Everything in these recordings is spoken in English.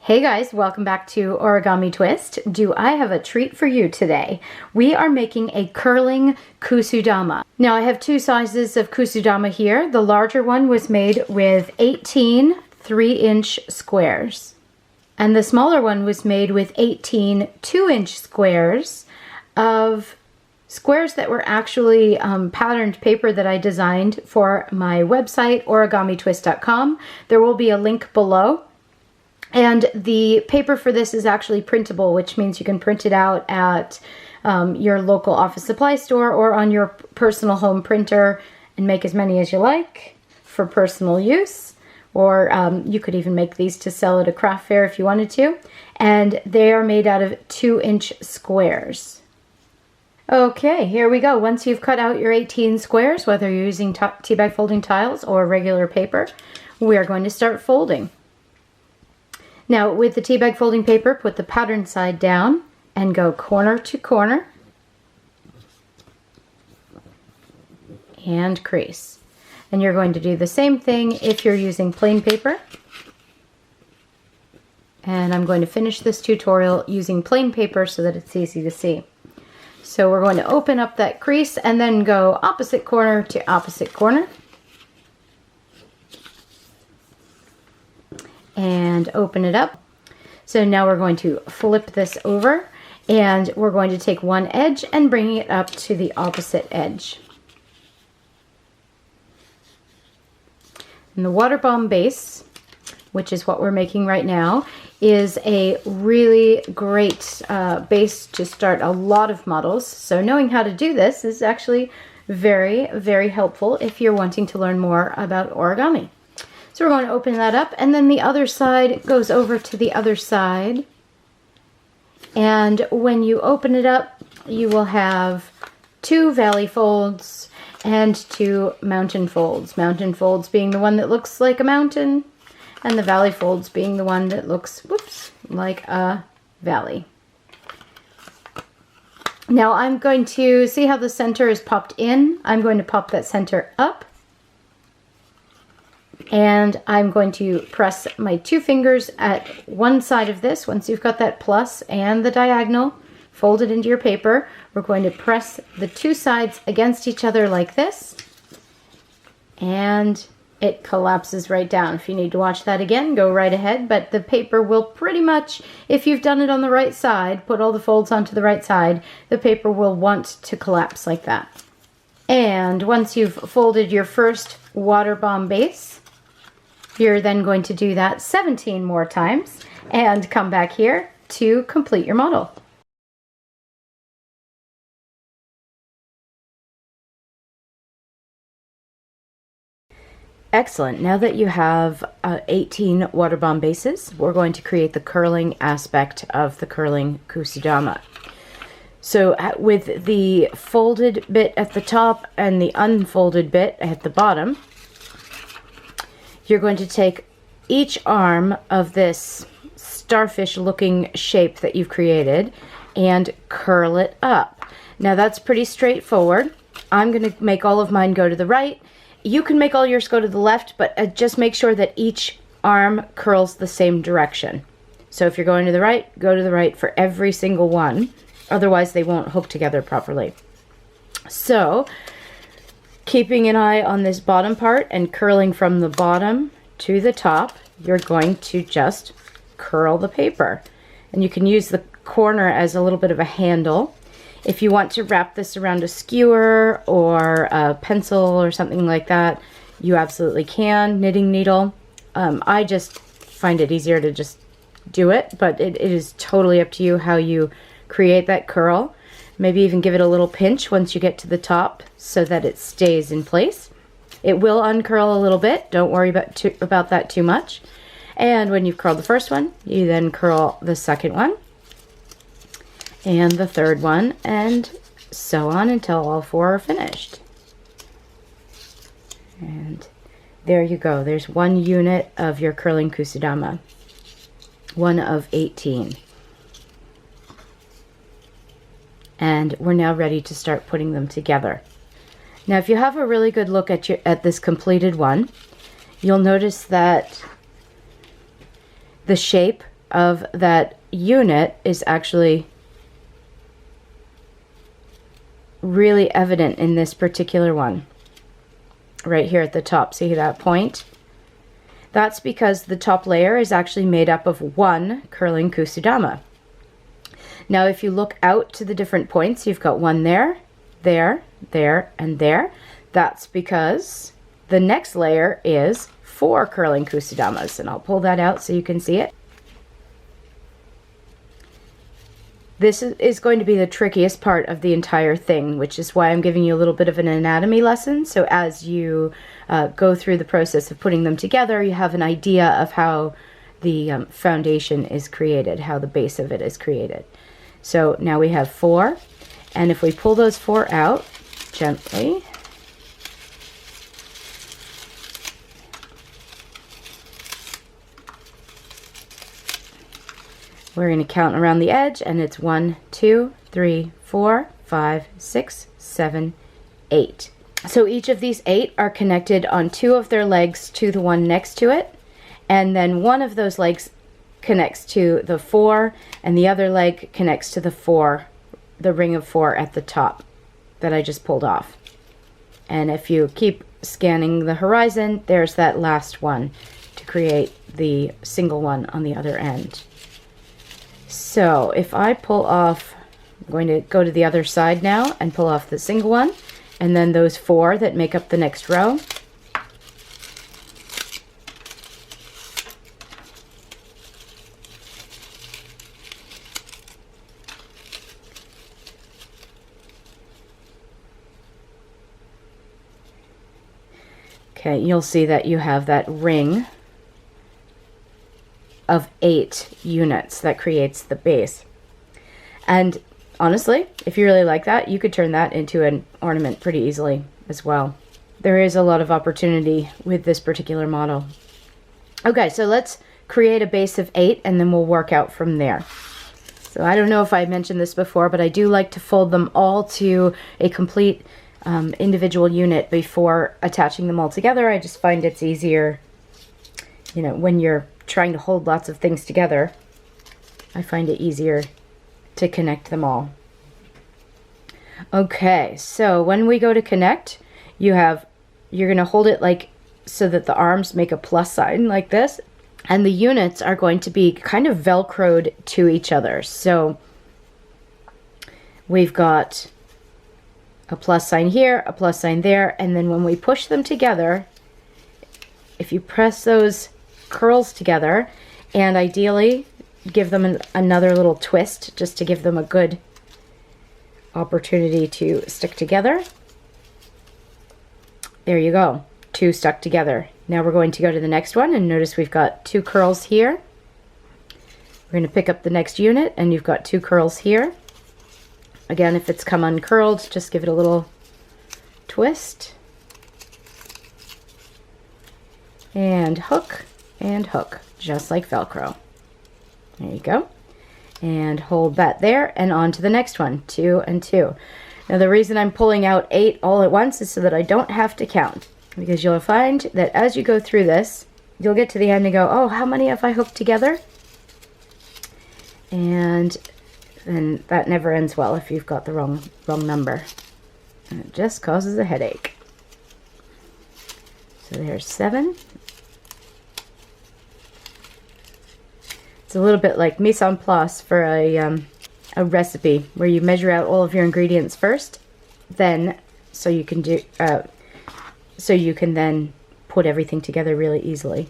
Hey guys, welcome back to Origami Twist. Do I have a treat for you today? We are making a curling Kusudama. Now I have two sizes of Kusudama here. The larger one was made with 18 3-inch squares. And the smaller one was made with 18 2-inch squares of squares that were actually patterned paper that I designed for my website, origamitwist.com. There will be a link below. And the paper for this is actually printable, which means you can print it out at your local office supply store or on your personal home printer and make as many as you like for personal use. Or you could even make these to sell at a craft fair if you wanted to. And they are made out of 2-inch squares. Okay, here we go. Once you've cut out your 18 squares, whether you're using tea bag folding tiles or regular paper, we are going to start folding. Now with the tea bag folding paper, put the pattern side down and go corner to corner and crease. And you're going to do the same thing if you're using plain paper. And I'm going to finish this tutorial using plain paper so that it's easy to see. So we're going to open up that crease and then go opposite corner to opposite corner. And open it up. So now we're going to flip this over and we're going to take one edge and bring it up to the opposite edge. And the water bomb base, which is what we're making right now, is a really great base to start a lot of models. So knowing how to do this is actually very, very helpful if you're wanting to learn more about origami. So we're going to open that up, and then the other side goes over to the other side. And when you open it up, you will have 2 valley folds and 2 mountain folds. Mountain folds being the one that looks like a mountain, and the valley folds being the one that looks, whoops, like a valley. Now I'm going to see how the center is popped in. I'm going to pop that center up. And I'm going to press my 2 fingers at one side of this. Once you've got that plus and the diagonal folded into your paper, we're going to press the 2 sides against each other like this. And it collapses right down. If you need to watch that again, go right ahead. But the paper will pretty much, if you've done it on the right side, put all the folds onto the right side, the paper will want to collapse like that. And once you've folded your first water bomb base, you're then going to do that 17 more times and come back here to complete your model. Excellent. Now that you have 18 water bomb bases, we're going to create the curling aspect of the curling Kusudama. So with the folded bit at the top and the unfolded bit at the bottom, you're going to take each arm of this starfish looking shape that you've created and curl it up. Now that's pretty straightforward. I'm going to make all of mine go to the right. You can make all yours go to the left, but just make sure that each arm curls the same direction. So if you're going to the right, go to the right for every single one. Otherwise they won't hook together properly. So keeping an eye on this bottom part and curling from the bottom to the top, you're going to just curl the paper. And you can use the corner as a little bit of a handle. If you want to wrap this around a skewer or a pencil or something like that, you absolutely can. Knitting needle. I just find it easier to just do it, but it is totally up to you how you create that curl. Maybe even give it a little pinch once you get to the top so that it stays in place. It will uncurl a little bit. Don't worry about that too much. And when you've curled the first one, you then curl the second one and the third one, and so on until all 4 are finished. And there you go. There's 1 unit of your curling Kusudama. 1 of 18. And we're now ready to start putting them together. Now if you have a really good look at this completed one, you'll notice that the shape of that unit is actually really evident in this particular one. Right here at the top, see that point? That's because the top layer is actually made up of one curling Kusudama. Now if you look out to the different points, you've got one there, there, there, and there. That's because the next layer is 4 curling Kusudamas, and I'll pull that out so you can see it. This is going to be the trickiest part of the entire thing, which is why I'm giving you a little bit of an anatomy lesson. So as you go through the process of putting them together, you have an idea of how the foundation is created, how the base of it is created. So now we have 4, and if we pull those 4 out gently, we're going to count around the edge, and it's 1, 2, 3, 4, 5, 6, 7, 8. So each of these 8 are connected on 2 of their legs to the one next to it, and then one of those legs connects to the 4, and the other leg connects to the 4, the ring of 4 at the top that I just pulled off. And if you keep scanning the horizon, there's that last one to create the single one on the other end. So if I pull off, I'm going to go to the other side now and pull off the single one, and then those 4 that make up the next row. Okay, you'll see that you have that ring of 8 units that creates the base. And honestly, if you really like that, you could turn that into an ornament pretty easily as well. There is a lot of opportunity with this particular model. Okay, so let's create a base of 8 and then we'll work out from there. So I don't know if I mentioned this before, but I do like to fold them all to a complete individual unit before attaching them all together. I just find it's easier, you know, when you're trying to hold lots of things together. I find it easier to connect them all. Okay, so when we go to connect, you're going to hold it like so that the arms make a plus sign like this, and the units are going to be kind of velcroed to each other. So we've got a plus sign here, a plus sign there, and then when we push them together, if you press those curls together and ideally give them another little twist just to give them a good opportunity to stick together. There you go, 2 stuck together. Now we're going to go to the next one, and notice we've got 2 curls here. We're going to pick up the next unit, and you've got 2 curls here. Again, if it's come uncurled, just give it a little twist. And hook, just like Velcro. There you go. And hold that there, and on to the next one, 2 and 2. Now the reason I'm pulling out 8 all at once is so that I don't have to count, because you'll find that as you go through this, you'll get to the end and go, oh, how many have I hooked together? And then that never ends well if you've got the wrong number. And it just causes a headache. So there's 7. It's a little bit like mise en place for a recipe where you measure out all of your ingredients first, then so you can then put everything together really easily.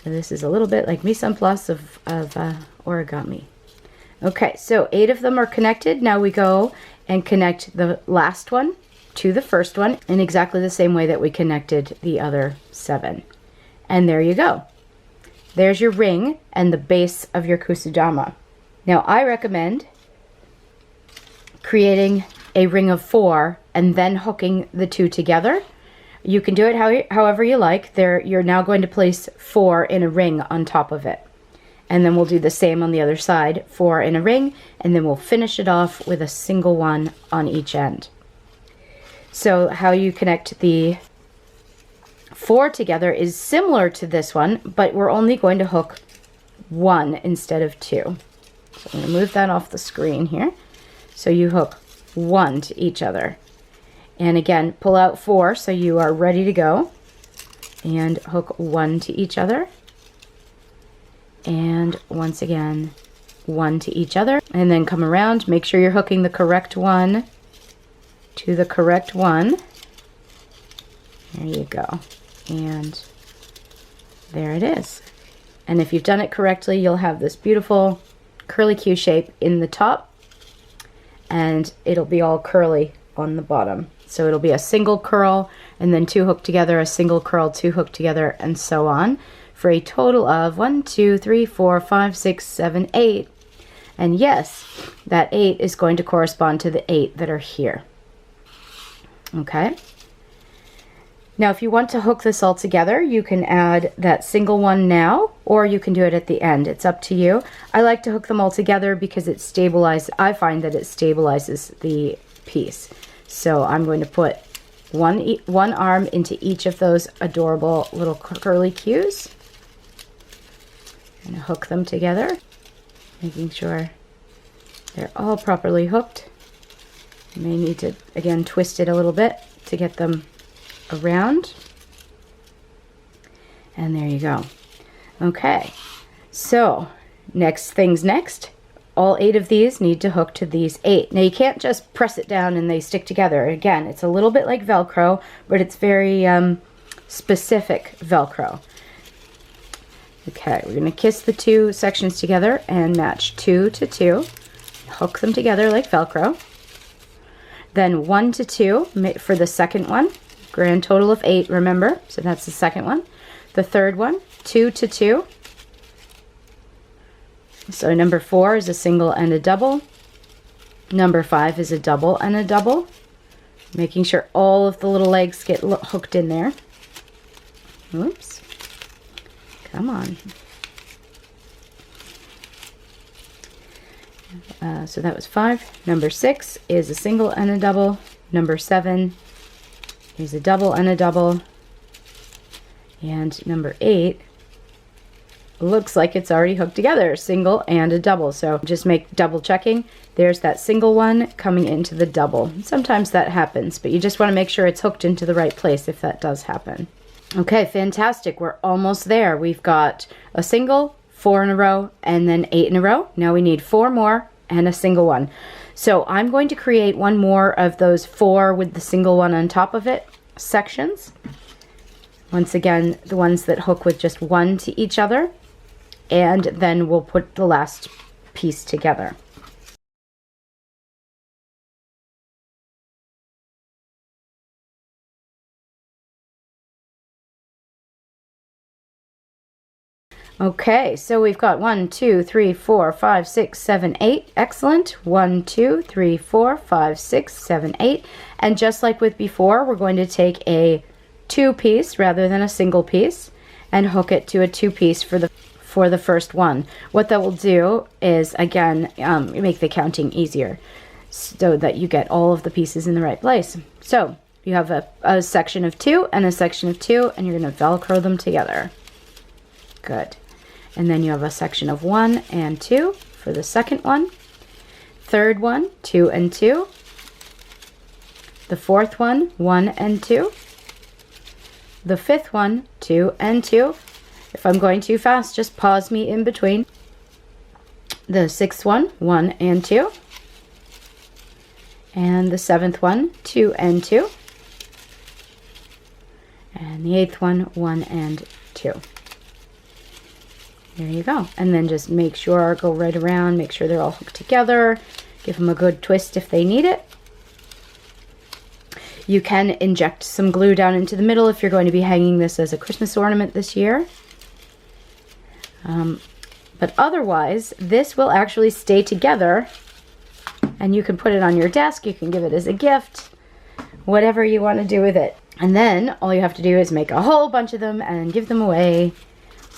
So this is a little bit like mise en place of origami. Okay, so 8 of them are connected. Now we go and connect the last one to the first one in exactly the same way that we connected the other 7. And there you go. There's your ring and the base of your Kusudama. Now I recommend creating a ring of 4 and then hooking the 2 together. You can do it however you like. You're now going to place 4 in a ring on top of it. And then we'll do the same on the other side, 4 in a ring, and then we'll finish it off with a single one on each end. So how you connect the 4 together is similar to this one, but we're only going to hook 1 instead of 2. So I'm going to move that off the screen here. So you hook 1 to each other. And again, pull out 4 so you are ready to go. And hook 1 to each other. And once again, 1 to each other. And then come around, make sure you're hooking the correct one to the correct one. There you go. And there it is. And if you've done it correctly, you'll have this beautiful curly Q shape in the top, and it'll be all curly on the bottom. So it'll be a single curl and then 2 hooked together, a single curl, 2 hooked together, and so on, for a total of 1, 2, 3, 4, 5, 6, 7, 8. And yes, that 8 is going to correspond to the 8 that are here. Okay. Now, if you want to hook this all together, you can add that single one now, or you can do it at the end. It's up to you. I like to hook them all together because it stabilizes, I find that it stabilizes the piece. So I'm going to put one arm into each of those adorable little curly cues and hook them together, making sure they're all properly hooked. You may need to, again, twist it a little bit to get them around. And there you go. Okay, so next things next. All 8 of these need to hook to these 8. Now you can't just press it down and they stick together. Again, it's a little bit like Velcro, but it's very specific Velcro. Okay, we're going to kiss the 2 sections together and match 2 to 2. Hook them together like Velcro. Then 1 to 2 for the second one. Grand total of 8, remember? So that's the second one. The third one, 2 to 2. So number 4 is a single and a double. Number 5 is a double and a double. Making sure all of the little legs get hooked in there. Oops. Come on. So that was 5. Number 6 is a single and a double. Number 7 is a double and a double. And number 8 looks like it's already hooked together, single and a double. So just make double checking. There's that single one coming into the double. Sometimes that happens, but you just want to make sure it's hooked into the right place if that does happen. Okay, fantastic. We're almost there. We've got a single, 4 in a row, and then 8 in a row. Now we need 4 more and a single one. So I'm going to create one more of those 4 with the single one on top of it sections. Once again, the ones that hook with just 1 to each other, and then we'll put the last piece together. Okay, so we've got 1, 2, 3, 4, 5, 6, 7, 8. Excellent. 1, 2, 3, 4, 5, 6, 7, 8. And just like with before, we're going to take a 2-piece rather than a single piece and hook it to a 2-piece for the first one. What that will do is, again, make the counting easier so that you get all of the pieces in the right place. So you have a section of 2 and a section of 2, and you're going to Velcro them together. Good. And then you have a section of 1 and 2 for the second one. Third one, 2 and 2. The fourth one, 1 and 2. The fifth one, 2 and 2. If I'm going too fast, just pause me in between. The sixth one, 1 and 2. And the seventh one, 2 and 2. And the eighth one, 1 and 2. There you go. And then just make sure, go right around, make sure they're all hooked together. Give them a good twist if they need it. You can inject some glue down into the middle if you're going to be hanging this as a Christmas ornament this year. But otherwise, this will actually stay together, and you can put it on your desk, you can give it as a gift, whatever you want to do with it. And then all you have to do is make a whole bunch of them and give them away,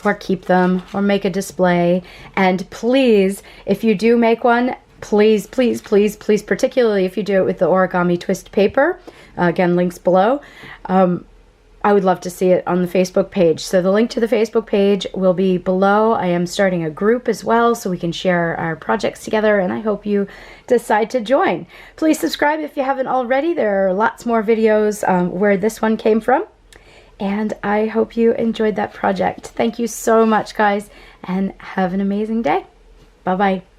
or keep them, or make a display. And please, if you do make one, please, please, please, please, particularly if you do it with the origami twist paper, again, links below, I would love to see it on the Facebook page. So the link to the Facebook page will be below. I am starting a group as well so we can share our projects together, and I hope you decide to join. Please subscribe if you haven't already. There are lots more videos where this one came from, and I hope you enjoyed that project. Thank you so much, guys, and have an amazing day. Bye-bye.